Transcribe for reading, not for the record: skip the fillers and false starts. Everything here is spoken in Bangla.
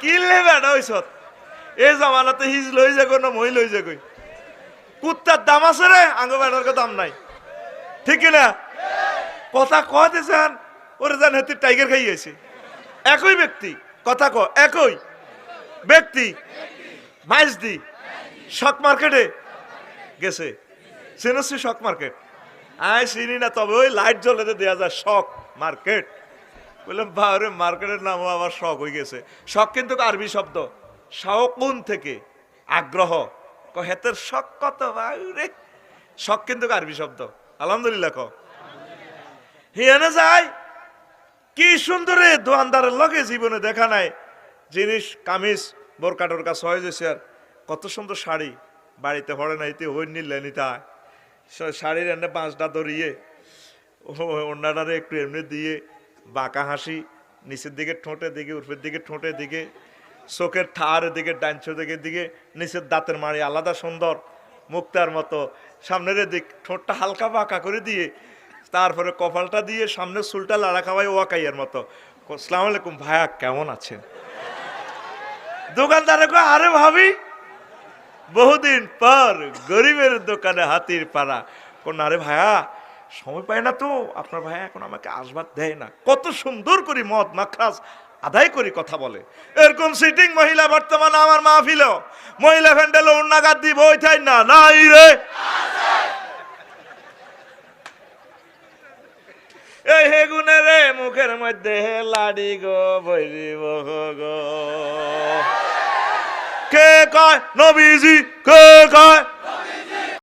কিনলে বেড়া ওই সত এই জামানাতে হিজ লই যাগো না মই লই যাগই কুত্তার দাম আছে রে আঙ্গ বেড়ার দাম নাই ঠিক না কথা কতেছেন ওরে জান হেতে টাইগার খাইয়েছে একই ব্যক্তি কথা ক একই ব্যক্তি মাইজদি শক মার্কেটে গেছে চিনছি শক মার্কেট আয় চিনি না তবে ওই লাইট জ্বলে দেওয়া যায় শক মার্কেট বললাম বারে মার্কেটের নামও আবার শখ হয়ে গেছে শখ কিন্তু আরবি শব্দ শাওকুন থেকে আগ্রহ হেতের শখ কত রে শখ কিন্তু আরবি শব্দ আলহামদুলিল্লাহ ক হিয়ানে যায় কি সুন্দর দোকানদারের লগে জীবনে দেখা নাই জিনিস কামিজ বোরকা টোরকা সহজ হয়েছে আর কত সুন্দর শাড়ি বাড়িতে পড়ে নাইতে ওই নিলে নিতা শাড়ির এনে পাঁচটা ধরিয়ে অন্যটারে একটু এমনি দিয়ে বাঁকা হাসি নিচের দিকে ঠোঁটের দিকে উর্ফের দিকে ঠোঁটের দিকে চোখের ঠাড়ের দিকে ডান চোখের দিকে নিচের দাঁতের মাড়ি আলাদা সুন্দর মুক্তার মতো সামনের দিক ঠোঁটটা হালকা বাঁকা করে দিয়ে তারপরে কপালটা দিয়ে সামনে চুলটা লাড়া খাওয়াই ওয়াকাইয়ের মতো আসসালামু আলাইকুম ভাইয়া কেমন আছেন দোকানদারে কো আরে ভাবি বহুদিন পর গরিবের দোকানে হাতির পাড়া কোন আরে ভাইয়া সময় পায় না তো আপনার ভাইয়া এখন আমাকে আসবাদ দেয় না কত সুন্দর করে মদ মাখরাজ আদায় করি কথা বলে এরকম সিটিং মহিলা বর্তমানে আমার মাহফিল মহিলা ফ্যান্ডেল উন্নাগাদ দিব ওই তাই না নাই রে এই হেগুনে রে মুখের মধ্যে লাড়ি গো বৈরিব গো কে কয় নবীজি কে কয়